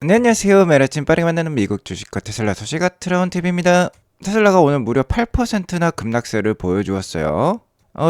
네, 안녕하세요. 매일 아침 빠르게 만나는 미국 주식과 테슬라 소식가 트라운TV입니다. 테슬라가 오늘 무려 8%나 급락세를 보여주었어요.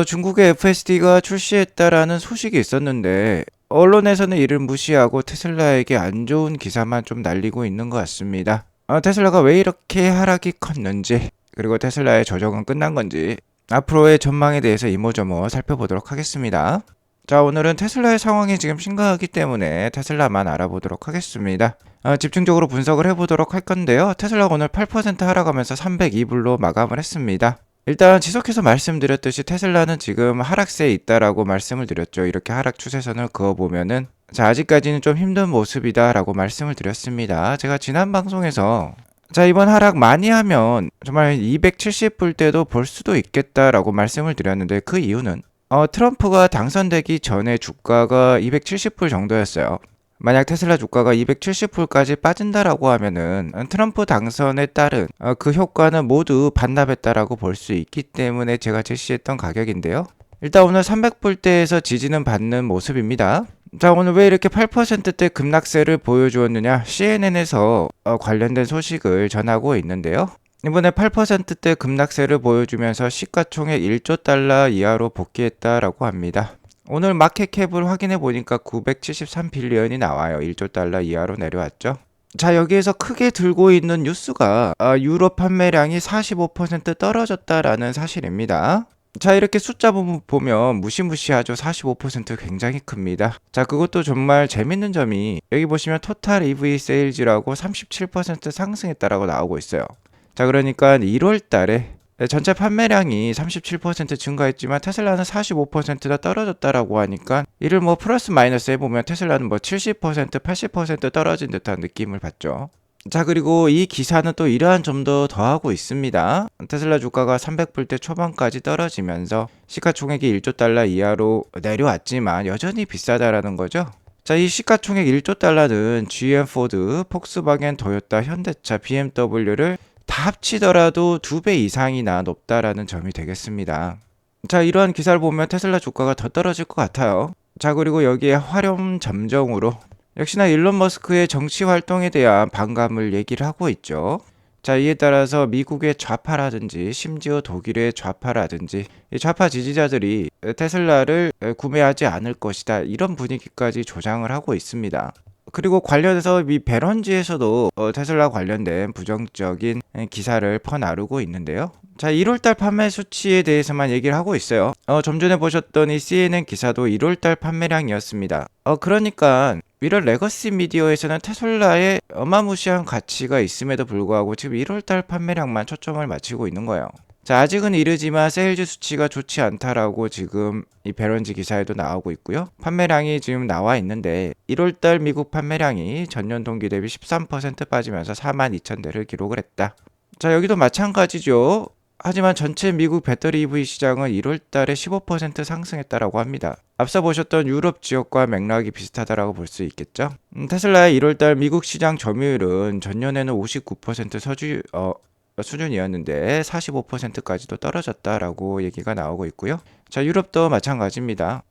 중국의 FSD가 출시했다라는 소식이 있었는데 언론에서는 이를 무시하고 테슬라에게 안 좋은 기사만 좀 날리고 있는 것 같습니다. 테슬라가 왜 이렇게 하락이 컸는지, 그리고 테슬라의 조정은 끝난 건지 앞으로의 전망에 대해서 이모저모 살펴보도록 하겠습니다. 자, 오늘은 테슬라의 상황이 지금 심각하기 때문에 테슬라만 알아보도록 하겠습니다. 집중적으로 분석을 해보도록 할 건데요. 테슬라가 오늘 8% 하락하면서 302불로 마감을 했습니다. 일단 지속해서 말씀드렸듯이 테슬라는 지금 하락세에 있다라고 말씀을 드렸죠. 이렇게 하락 추세선을 그어보면은 자, 아직까지는 좀 힘든 모습이다 라고 말씀을 드렸습니다. 제가 지난 방송에서 자, 이번 하락 많이 하면 정말 270불 때도 볼 수도 있겠다라고 말씀을 드렸는데, 그 이유는 트럼프가 당선되기 전에 주가가 270불 정도였어요. 만약 테슬라 주가가 270불까지 빠진다라고 하면은 트럼프 당선에 따른 그 효과는 모두 반납했다라고 볼 수 있기 때문에 제가 제시했던 가격인데요. 일단 오늘 300불대에서 지지는 받는 모습입니다. 자, 오늘 왜 이렇게 8%대 급락세를 보여주었느냐? CNN에서 관련된 소식을 전하고 있는데요. 이번에 8%대 급락세를 보여주면서 시가총액 1조 달러 이하로 복귀했다라고 합니다. 오늘 마켓캡을 확인해 보니까 973빌리언이 나와요. 1조 달러 이하로 내려왔죠. 자, 여기에서 크게 들고 있는 뉴스가 유럽 판매량이 45% 떨어졌다라는 사실입니다. 자, 이렇게 숫자 보면 무시무시하죠. 45% 굉장히 큽니다. 자, 그것도 정말 재밌는 점이 여기 보시면 토탈 EV 세일즈라고 37% 상승했다라고 나오고 있어요. 자, 그러니까 1월 달에 전체 판매량이 37% 증가했지만 테슬라는 45%나 떨어졌다라고 하니까 이를 뭐 플러스 마이너스 해보면 테슬라는 뭐 70%, 80% 떨어진 듯한 느낌을 받죠. 자, 그리고 이 기사는 또 이러한 점도 더하고 있습니다. 테슬라 주가가 300불대 초반까지 떨어지면서 시가총액이 1조 달러 이하로 내려왔지만 여전히 비싸다라는 거죠. 자, 이 시가총액 1조 달러는 GM, 포드, 폭스바겐, 도요타, 현대차, BMW를 다 합치더라도 2배 이상이나 높다라는 점이 되겠습니다. 자, 이러한 기사를 보면 테슬라 주가가 더 떨어질 것 같아요. 자, 그리고 여기에 화렴 점정으로 역시나 일론 머스크의 정치 활동에 대한 반감을 얘기를 하고 있죠. 자, 이에 따라서 미국의 좌파라든지 심지어 독일의 좌파라든지 이 좌파 지지자들이 테슬라를 구매하지 않을 것이다, 이런 분위기까지 조장을 하고 있습니다. 그리고 관련해서 이 배런지에서도 테슬라 관련된 부정적인 기사를 퍼나르고 있는데요. 자, 1월달 판매 수치에 대해서만 얘기를 하고 있어요. 좀 전에 보셨던 이 CNN 기사도 1월달 판매량이었습니다. 그러니까 이런 레거시 미디어에서는 테슬라의 어마무시한 가치가 있음에도 불구하고 지금 1월달 판매량만 초점을 맞추고 있는 거예요. 자, 아직은 이르지만 세일즈 수치가 좋지 않다라고 지금 이 배런지 기사에도 나오고 있고요. 판매량이 지금 나와 있는데 1월달 미국 판매량이 전년 동기 대비 13% 빠지면서 42,000대를 기록을 했다. 자, 여기도 마찬가지죠. 하지만 전체 미국 배터리 EV 시장은 1월달에 15% 상승했다라고 합니다. 앞서 보셨던 유럽 지역과 맥락이 비슷하다라고 볼 수 있겠죠. 테슬라의 1월달 미국 시장 점유율은 전년에는 59% 수준이었는데 45%까지도 떨어졌다라고 얘기가 나오고 있고요. 자, 유럽도 마찬가지입니다.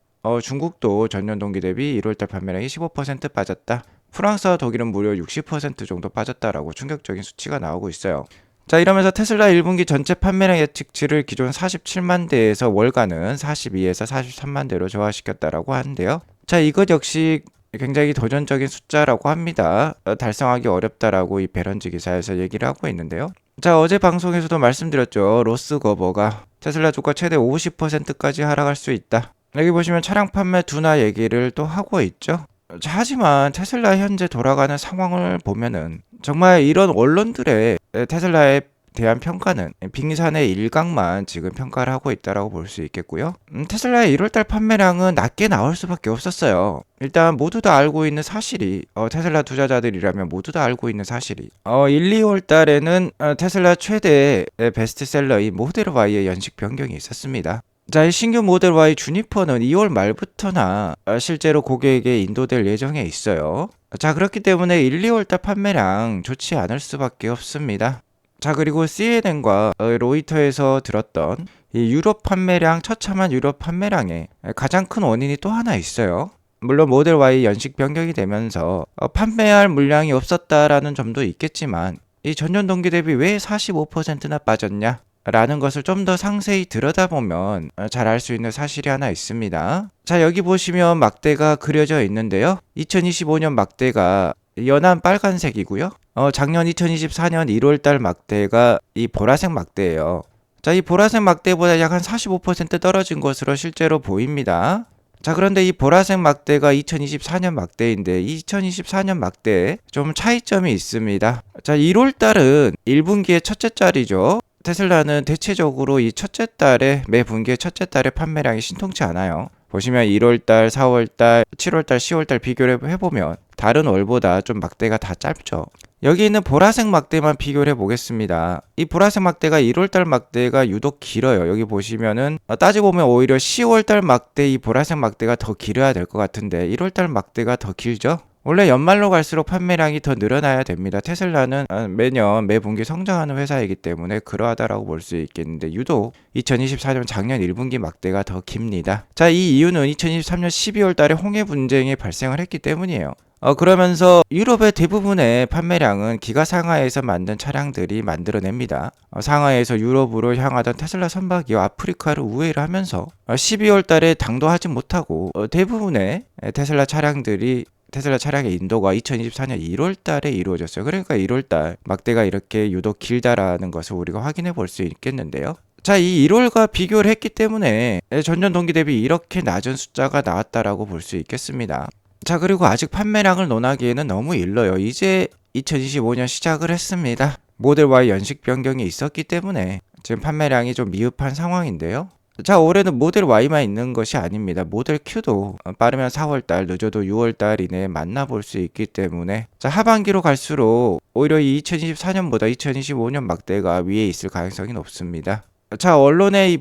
중국도 전년 동기 대비 1월달 판매량이 15% 빠졌다. 프랑스와 독일은 무려 60% 정도 빠졌다라고 충격적인 수치가 나오고 있어요. 자, 이러면서 테슬라 1분기 전체 판매량 예측치를 기존 47만 대에서 월간은 42에서 43만 대로 저하시켰다라고 하는데요. 자, 이것 역시 굉장히 도전적인 숫자라고 합니다. 달성하기 어렵다라고 이 배런지 기사에서 얘기를 하고 있는데요. 자, 어제 방송에서도 말씀드렸죠. 로스 거버가 테슬라 주가 최대 50%까지 하락할 수 있다. 여기 보시면 차량 판매 둔화 얘기를 또 하고 있죠. 자, 하지만 테슬라 현재 돌아가는 상황을 보면은 정말 이런 언론들의 테슬라에 대한 평가는 빙산의 일각만 지금 평가를 하고 있다라고 볼 수 있겠고요. 테슬라의 1월달 판매량은 낮게 나올 수밖에 없었어요. 일단 모두 다 알고 있는 사실이 테슬라 투자자들이라면 모두 다 알고 있는 사실이 1, 2월 달에는 테슬라 최대 베스트셀러인 모델 Y의 연식 변경이 있었습니다. 자, 이 신규 모델 Y 주니퍼는 2월 말부터나 실제로 고객에게 인도될 예정에 있어요. 자, 그렇기 때문에 1, 2월 달 판매량 좋지 않을 수밖에 없습니다. 자, 그리고 CNN과 로이터에서 들었던 이 유럽 판매량, 처참한 유럽 판매량의 가장 큰 원인이 또 하나 있어요. 물론 모델 Y 연식 변경이 되면서 판매할 물량이 없었다라는 점도 있겠지만 이 전년 동기 대비 왜 45%나 빠졌냐? 라는 것을 좀 더 상세히 들여다보면 잘 알 수 있는 사실이 하나 있습니다. 자, 여기 보시면 막대가 그려져 있는데요. 2025년 막대가 연한 빨간색이고요. 작년 2024년 1월달 막대가 이 보라색 막대예요. 자, 이 보라색 막대보다 약 한 45% 떨어진 것으로 실제로 보입니다. 자, 그런데 이 보라색 막대가 2024년 막대인데 2024년 막대에 좀 차이점이 있습니다. 자, 1월 달은 1분기의 첫째 달이죠. 테슬라는 대체적으로 이 첫째 달에 매 분기의 첫째 달에 판매량이 신통치 않아요. 보시면 1월달, 4월달, 7월달, 10월달 비교를 해보면 다른 월보다 좀 막대가 다 짧죠. 여기 있는 보라색 막대만 비교를 해보겠습니다. 이 보라색 막대가 1월달 막대가 유독 길어요. 여기 보시면은 따지고 보면 오히려 10월달 막대 이 보라색 막대가 더 길어야 될 것 같은데 1월달 막대가 더 길죠? 원래 연말로 갈수록 판매량이 더 늘어나야 됩니다. 테슬라는 매년 매 분기 성장하는 회사이기 때문에 그러하다라고 볼 수 있겠는데 유독 2024년 작년 1분기 막대가 더 깁니다. 자, 이 이유는 2023년 12월 달에 홍해 분쟁이 발생을 했기 때문이에요. 그러면서 유럽의 대부분의 판매량은 기가 상하에서 만든 차량들이 만들어냅니다. 상하에서 유럽으로 향하던 테슬라 선박이 아프리카를 우회를 하면서 12월 달에 당도하지 못하고 대부분의 테슬라 차량의 인도가 2024년 1월 달에 이루어졌어요. 그러니까 1월 달 막대가 이렇게 유독 길다라는 것을 우리가 확인해 볼 수 있겠는데요. 자, 이 1월과 비교를 했기 때문에 전년 동기 대비 이렇게 낮은 숫자가 나왔다라고 볼 수 있겠습니다. 자, 그리고 아직 판매량을 논하기에는 너무 일러요. 이제 2025년 시작을 했습니다. 모델 Y 연식 변경이 있었기 때문에 지금 판매량이 좀 미흡한 상황인데요. 자, 올해는 모델 Y만 있는 것이 아닙니다. 모델 Q도 빠르면 4월달, 늦어도 6월달 이내에 만나볼 수 있기 때문에 자, 하반기로 갈수록 오히려 이 2024년보다 2025년 막대가 위에 있을 가능성이 높습니다. 자, 언론의 이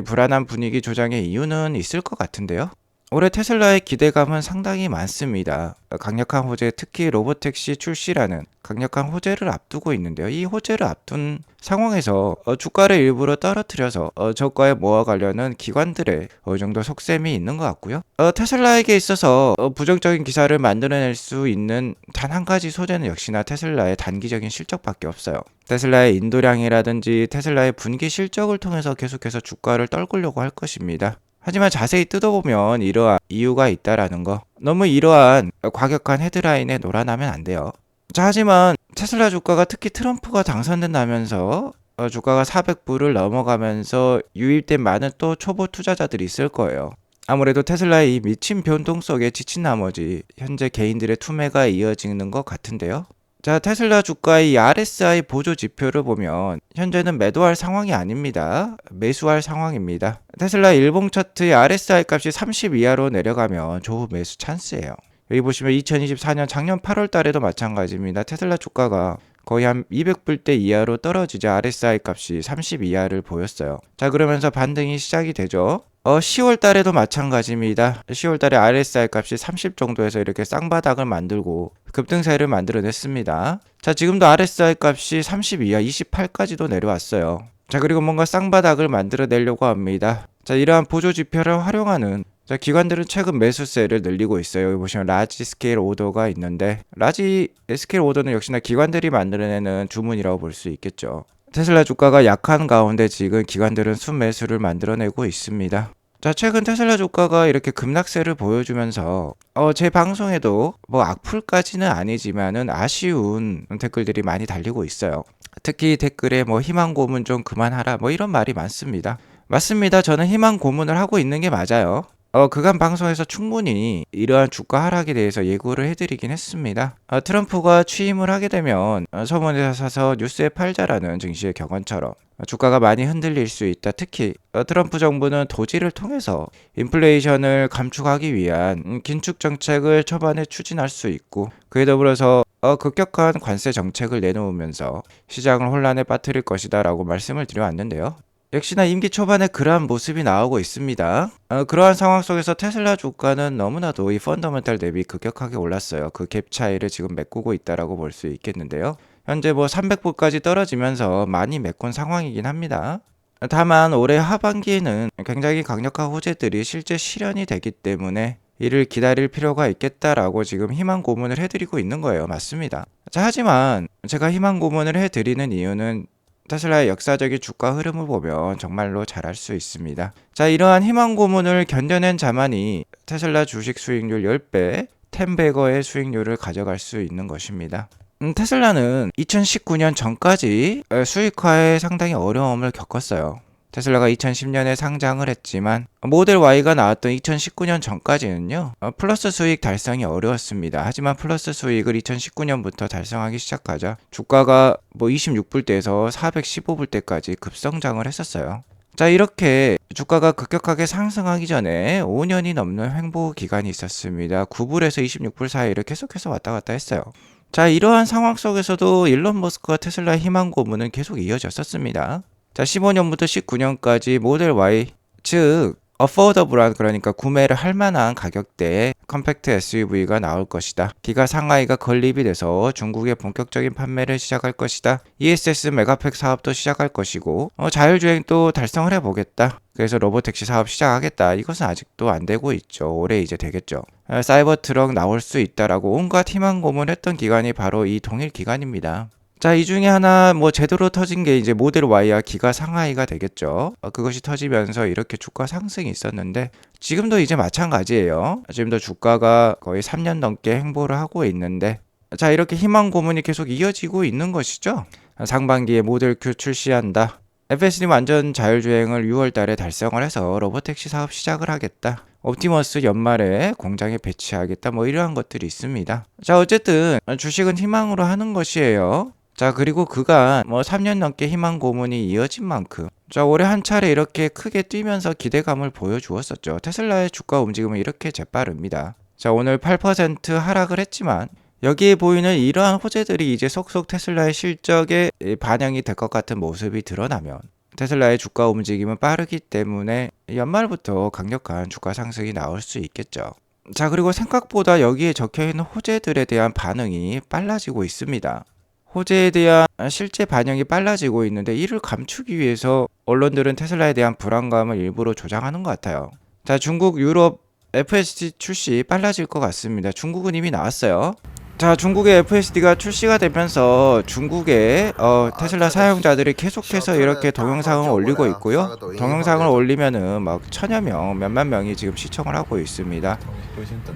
불안한 분위기 조장의 이유는 있을 것 같은데요. 올해 테슬라의 기대감은 상당히 많습니다. 강력한 호재, 특히 로보택시 출시라는 강력한 호재를 앞두고 있는데요. 이 호재를 앞둔 상황에서 주가를 일부러 떨어뜨려서 저가에 모아가려는 기관들의 어느 정도 속셈이 있는 것 같고요. 테슬라에게 있어서 부정적인 기사를 만들어낼 수 있는 단 한 가지 소재는 역시나 테슬라의 단기적인 실적밖에 없어요. 테슬라의 인도량이라든지 테슬라의 분기 실적을 통해서 계속해서 주가를 떨구려고 할 것입니다. 하지만 자세히 뜯어보면 이러한 이유가 있다라는 거. 너무 이러한 과격한 헤드라인에 놀아나면 안 돼요. 자, 하지만 테슬라 주가가 특히 트럼프가 당선된다면서 주가가 400불을 넘어가면서 유입된 많은 또 초보 투자자들이 있을 거예요. 아무래도 테슬라의 이 미친 변동 속에 지친 나머지 현재 개인들의 투매가 이어지는 것 같은데요. 자, 테슬라 주가의 이 RSI 보조 지표를 보면 현재는 매도할 상황이 아닙니다. 매수할 상황입니다. 테슬라 일봉 차트의 RSI 값이 30 이하로 내려가면 조후 매수 찬스예요. 여기 보시면 2024년 작년 8월 달에도 마찬가지입니다. 테슬라 주가가 거의 한 200불대 이하로 떨어지자 RSI 값이 30 이하를 보였어요. 자, 그러면서 반등이 시작이 되죠. 10월 달에도 마찬가지입니다. 10월 달에 RSI 값이 30 정도에서 이렇게 쌍바닥을 만들고 급등세를 만들어냈습니다. 자, 지금도 RSI 값이 30 이하 28까지도 내려왔어요. 자, 그리고 뭔가 쌍바닥을 만들어내려고 합니다. 자, 이러한 보조 지표를 활용하는 자, 기관들은 최근 매수세를 늘리고 있어요. 여기 보시면 라지 스케일 오더가 있는데 라지 스케일 오더는 역시나 기관들이 만들어내는 주문이라고 볼 수 있겠죠. 테슬라 주가가 약한 가운데 지금 기관들은 순매수를 만들어내고 있습니다. 자, 최근 테슬라 주가가 이렇게 급락세를 보여주면서 제 방송에도 뭐 악플까지는 아니지만은 아쉬운 댓글들이 많이 달리고 있어요. 특히 댓글에 뭐 희망 고문 좀 그만하라 뭐 이런 말이 많습니다. 맞습니다. 저는 희망 고문을 하고 있는 게 맞아요. 그간 방송에서 충분히 이러한 주가 하락에 대해서 예고를 해드리긴 했습니다. 트럼프가 취임을 하게 되면 서문에서 사서 뉴스에 팔자라는 증시의 격언처럼 주가가 많이 흔들릴 수 있다. 특히 트럼프 정부는 도지를 통해서 인플레이션을 감축하기 위한 긴축 정책을 초반에 추진할 수 있고 그에 더불어서 급격한 관세 정책을 내놓으면서 시장을 혼란에 빠뜨릴 것이다 라고 말씀을 드려왔는데요. 역시나 임기 초반에 그러한 모습이 나오고 있습니다. 그러한 상황 속에서 테슬라 주가는 너무나도 이 펀더멘탈 대비 급격하게 올랐어요. 그 갭 차이를 지금 메꾸고 있다라고 볼 수 있겠는데요. 현재 뭐 300불까지 떨어지면서 많이 메꾼 상황이긴 합니다. 다만 올해 하반기에는 굉장히 강력한 호재들이 실제 실현이 되기 때문에 이를 기다릴 필요가 있겠다라고 지금 희망 고문을 해드리고 있는 거예요. 맞습니다. 자, 하지만 제가 희망 고문을 해드리는 이유는 테슬라의 역사적인 주가 흐름을 보면 정말로 잘 알 수 있습니다. 자, 이러한 희망 고문을 견뎌낸 자만이 테슬라 주식 수익률 10배, 10배거의 수익률을 가져갈 수 있는 것입니다. 테슬라는 2019년 전까지 수익화에 상당히 어려움을 겪었어요. 테슬라가 2010년에 상장을 했지만 모델 Y가 나왔던 2019년 전까지는요 플러스 수익 달성이 어려웠습니다. 하지만 플러스 수익을 2019년부터 달성하기 시작하자 주가가 26불대에서 415불대까지 급성장을 했었어요. 자, 이렇게 주가가 급격하게 상승하기 전에 5년이 넘는 횡보 기간이 있었습니다. 9불에서 26불 사이를 계속해서 왔다 갔다 했어요. 자, 이러한 상황 속에서도 일론 머스크와 테슬라의 희망 고문은 계속 이어졌었습니다. 자, 15년부터 19년까지 모델 Y, 즉 어포더블한, 그러니까 구매를 할 만한 가격대의 컴팩트 SUV가 나올 것이다. 기가 상하이가 건립이 돼서 중국의 본격적인 판매를 시작할 것이다. ESS 메가팩 사업도 시작할 것이고 자율주행도 달성을 해보겠다. 그래서 로보택시 사업 시작하겠다. 이것은 아직도 안 되고 있죠. 올해 이제 되겠죠. 사이버 트럭 나올 수 있다라고 온갖 희망 고문했던 기간이 바로 이 동일 기간입니다. 자, 이 중에 하나 제대로 터진 게 이제 모델 Y와 기가 상하이가 되겠죠. 그것이 터지면서 이렇게 주가 상승이 있었는데 지금도 이제 마찬가지예요. 지금도 주가가 거의 3년 넘게 행보를 하고 있는데, 자, 이렇게 희망 고문이 계속 이어지고 있는 것이죠. 상반기에 모델 Q 출시한다. FSD 완전 자율주행을 6월 달에 달성을 해서 로보택시 사업 시작을 하겠다. 옵티머스 연말에 공장에 배치하겠다. 이러한 것들이 있습니다. 자, 어쨌든 주식은 희망으로 하는 것이에요. 자, 그리고 그간 3년 넘게 희망 고문이 이어진 만큼 자, 올해 한 차례 이렇게 크게 뛰면서 기대감을 보여주었었죠. 테슬라의 주가 움직임은 이렇게 재빠릅니다. 자, 오늘 8% 하락을 했지만 여기에 보이는 이러한 호재들이 이제 속속 테슬라의 실적에 반영이 될 것 같은 모습이 드러나면 테슬라의 주가 움직임은 빠르기 때문에 연말부터 강력한 주가 상승이 나올 수 있겠죠. 자, 그리고 생각보다 여기에 적혀있는 호재들에 대한 반응이 빨라지고 있습니다. 호재에 대한 실제 반영이 빨라지고 있는데 이를 감추기 위해서 언론들은 테슬라에 대한 불안감을 일부러 조장하는 것 같아요. 자, 중국, 유럽 FSD 출시 빨라질 것 같습니다. 중국은 이미 나왔어요. 자, 중국의 FSD가 출시가 되면서 중국의 테슬라 사용자들이 계속해서 이렇게 동영상을 올리고 있고요. 동영상을 올리면은 천여 명, 몇만 명이 지금 시청을 하고 있습니다.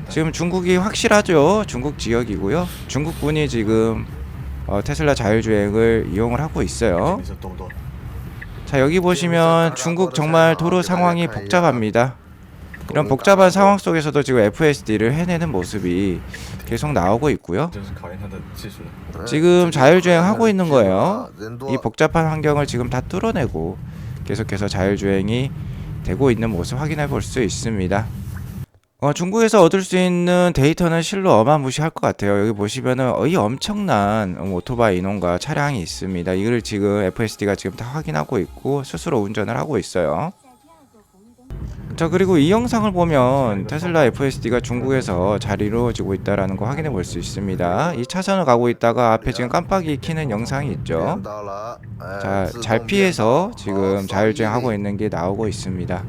지금 중국이 확실하죠. 중국 지역이고요. 중국군이 지금 테슬라 자율주행을 이용을 하고 있어요. 자, 여기 보시면 중국 정말 도로 상황이 복잡합니다. 이런 복잡한 상황 속에서도 지금 FSD를 해내는 모습이 계속 나오고 있고요. 지금 자율주행 하고 있는 거예요. 이 복잡한 환경을 지금 다 뚫어내고 계속해서 자율주행이 되고 있는 모습 확인해 볼 수 있습니다. 중국에서 얻을 수 있는 데이터는 실로 어마무시할 것 같아요. 여기 보시면은 이 엄청난 오토바이 인원과 차량이 있습니다. 이걸 지금 FSD가 지금 다 확인하고 있고 스스로 운전을 하고 있어요. 자, 그리고 이 영상을 보면 테슬라 FSD가 중국에서 잘 이루어지고 있다는 거 확인해 볼 수 있습니다. 이 차선을 가고 있다가 앞에 지금 깜빡이 켜는 영상이 있죠. 자, 잘 피해서 지금 자율주행하고 있는 게 나오고 있습니다.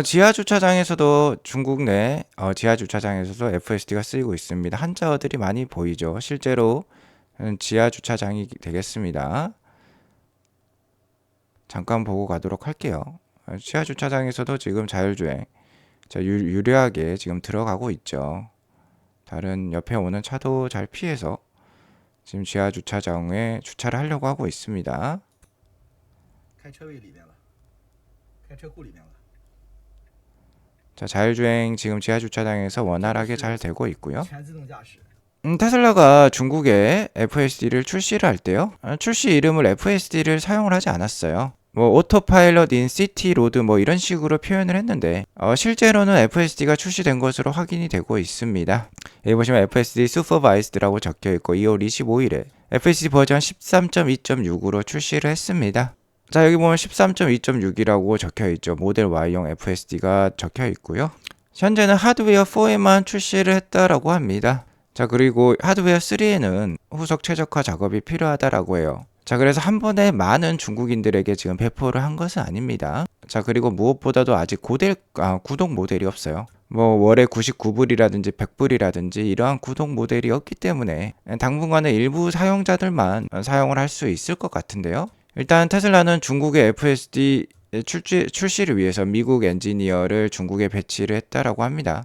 지하 주차장에서도 중국 내 지하 주차장에서도 FSD가 쓰이고 있습니다. 한자어들이 많이 보이죠. 실제로 지하 주차장이 되겠습니다. 잠깐 보고 가도록 할게요. 지하 주차장에서도 지금 자율주행 유리하게 지금 들어가고 있죠. 다른 옆에 오는 차도 잘 피해서 지금 지하 주차장에 주차를 하려고 하고 있습니다. 자, 자율주행 지금 지하 주차장에서 원활하게 잘 되고 있고요. 테슬라가 중국에 FSD를 출시를 할 때요. 출시 이름을 FSD를 사용을 하지 않았어요. 오토파일럿 인 시티 로드 이런 식으로 표현을 했는데 실제로는 FSD가 출시된 것으로 확인이 되고 있습니다. 여기 보시면 FSD 슈퍼바이스드라고 적혀 있고 2월 25일에 FSD 버전 13.2.6으로 출시를 했습니다. 자, 여기 보면 13.2.6이라고 적혀있죠. 모델 Y용 FSD가 적혀있고요. 현재는 하드웨어 4에만 출시를 했다라고 합니다. 자, 그리고 하드웨어 3에는 후속 최적화 작업이 필요하다라고 해요. 자, 그래서 한 번에 많은 중국인들에게 지금 배포를 한 것은 아닙니다. 자, 그리고 무엇보다도 아직 구독 모델이 없어요. 뭐 월에 99불이라든지 100불이라든지 이러한 구독 모델이 없기 때문에 당분간은 일부 사용자들만 사용을 할 수 있을 것 같은데요. 일단 테슬라는 중국의 FSD 출시를 위해서 미국 엔지니어를 중국에 배치를 했다라고 합니다.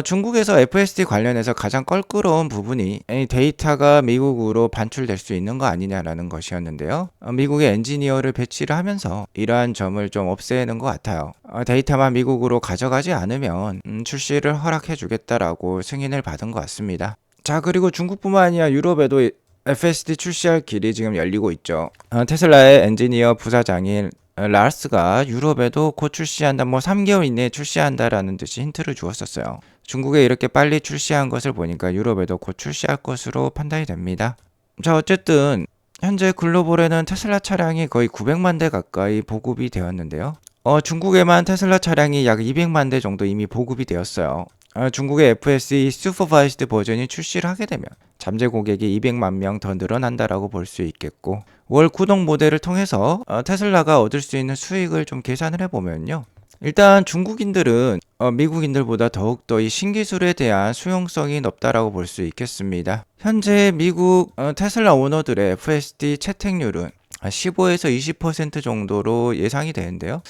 중국에서 FSD 관련해서 가장 껄끄러운 부분이 이 데이터가 미국으로 반출될 수 있는 거 아니냐라는 것이었는데요. 미국의 엔지니어를 배치를 하면서 이러한 점을 좀 없애는 것 같아요. 데이터만 미국으로 가져가지 않으면 출시를 허락해 주겠다라고 승인을 받은 것 같습니다. 자, 그리고 중국뿐만 아니라 유럽에도 FSD 출시할 길이 지금 열리고 있죠. 테슬라의 엔지니어 부사장인 라스가 유럽에도 곧 출시한다, 뭐 3개월 이내에 출시한다라는 듯이 힌트를 주었었어요. 중국에 이렇게 빨리 출시한 것을 보니까 유럽에도 곧 출시할 것으로 판단이 됩니다. 자, 어쨌든 현재 글로벌에는 테슬라 차량이 거의 900만 대 가까이 보급이 되었는데요. 중국에만 테슬라 차량이 약 200만 대 정도 이미 보급이 되었어요. 중국의 FSD 슈퍼바이스드 버전이 출시를 하게 되면 잠재 고객이 200만 명 더 늘어난다라고 볼 수 있겠고, 월 구독 모델을 통해서 테슬라가 얻을 수 있는 수익을 좀 계산을 해보면요. 일단 중국인들은 미국인들보다 더욱더 이 신기술에 대한 수용성이 높다라고 볼 수 있겠습니다. 현재 미국 테슬라 오너들의 FSD 채택률은 15에서 20% 정도로 예상이 되는데요.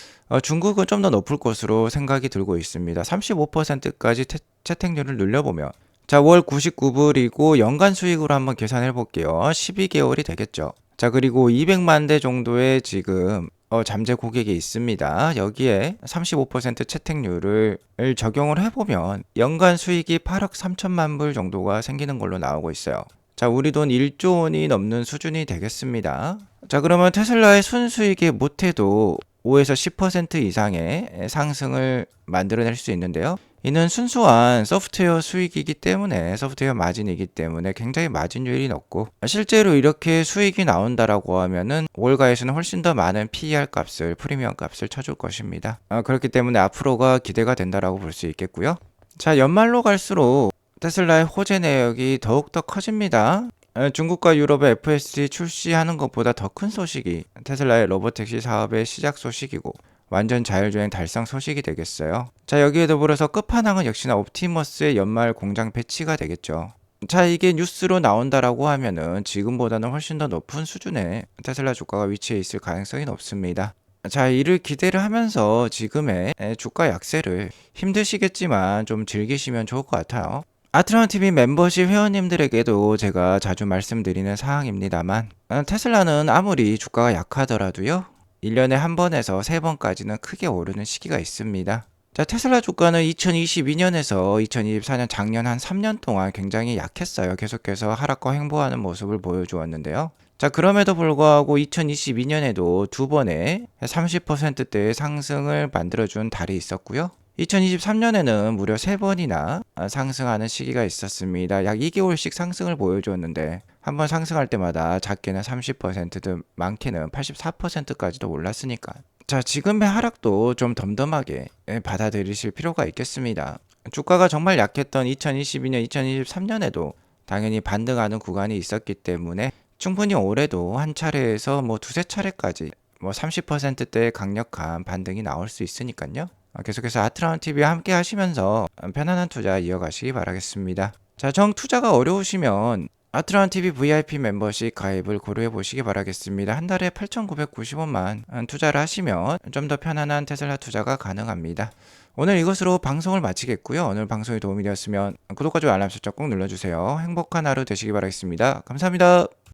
중국은 좀 더 높을 것으로 생각이 들고 있습니다. 35%까지 채택률을 늘려보면, 자, 월 99불이고 연간 수익으로 한번 계산해 볼게요. 12개월이 되겠죠. 자, 그리고 200만 대 정도의 지금 잠재 고객이 있습니다. 여기에 35% 채택률을 적용을 해보면 연간 수익이 8억 3천만 불 정도가 생기는 걸로 나오고 있어요. 자, 우리 돈 1조 원이 넘는 수준이 되겠습니다. 자, 그러면 테슬라의 순수익이 못해도 5에서 10% 이상의 상승을 만들어낼 수 있는데요. 이는 순수한 소프트웨어 수익이기 때문에, 소프트웨어 마진이기 때문에 굉장히 마진율이 높고, 실제로 이렇게 수익이 나온다라고 하면은 월가에서는 훨씬 더 많은 PER 값을, 프리미엄 값을 쳐줄 것입니다. 그렇기 때문에 앞으로가 기대가 된다라고 볼 수 있겠고요. 자, 연말로 갈수록 테슬라의 호재 내역이 더욱더 커집니다. 중국과 유럽의 FSD 출시하는 것보다 더 큰 소식이 테슬라의 로보택시 사업의 시작 소식이고, 완전 자율주행 달성 소식이 되겠어요. 자, 여기에 더불어서 끝판왕은 역시나 옵티머스의 연말 공장 배치가 되겠죠. 자, 이게 뉴스로 나온다라고 하면은 지금보다는 훨씬 더 높은 수준의 테슬라 주가가 위치해 있을 가능성이 높습니다. 자, 이를 기대를 하면서 지금의 주가 약세를 힘드시겠지만 좀 즐기시면 좋을 것 같아요. 아트론TV 멤버십 회원님들에게도 제가 자주 말씀드리는 사항입니다만, 테슬라는 아무리 주가가 약하더라도요, 1년에 한 번에서 3번까지는 크게 오르는 시기가 있습니다. 자, 테슬라 주가는 2022년에서 2024년 작년 한 3년 동안 굉장히 약했어요. 계속해서 하락과 횡보하는 모습을 보여주었는데요. 자, 그럼에도 불구하고 2022년에도 두 번의 30%대의 상승을 만들어준 달이 있었고요. 2023년에는 무려 3번이나 상승하는 시기가 있었습니다. 약 2개월씩 상승을 보여주었는데, 한번 상승할 때마다 작게는 30%든 많게는 84%까지도 올랐으니까. 자, 지금의 하락도 좀 덤덤하게 받아들이실 필요가 있겠습니다. 주가가 정말 약했던 2022년, 2023년에도 당연히 반등하는 구간이 있었기 때문에 충분히 올해도 한 차례에서 뭐 두세 차례까지 뭐 30%대의 강력한 반등이 나올 수 있으니까요. 계속해서 아트론TV와 함께 하시면서 편안한 투자 이어가시기 바라겠습니다. 자, 정 투자가 어려우시면 아트론TV VIP 멤버십 가입을 고려해 보시기 바라겠습니다. 한 달에 8,990원만 투자를 하시면 좀 더 편안한 테슬라 투자가 가능합니다. 오늘 이것으로 방송을 마치겠고요. 오늘 방송이 도움이 되었으면 구독과 좋아요 알람 설정 꼭 눌러주세요. 행복한 하루 되시기 바라겠습니다. 감사합니다.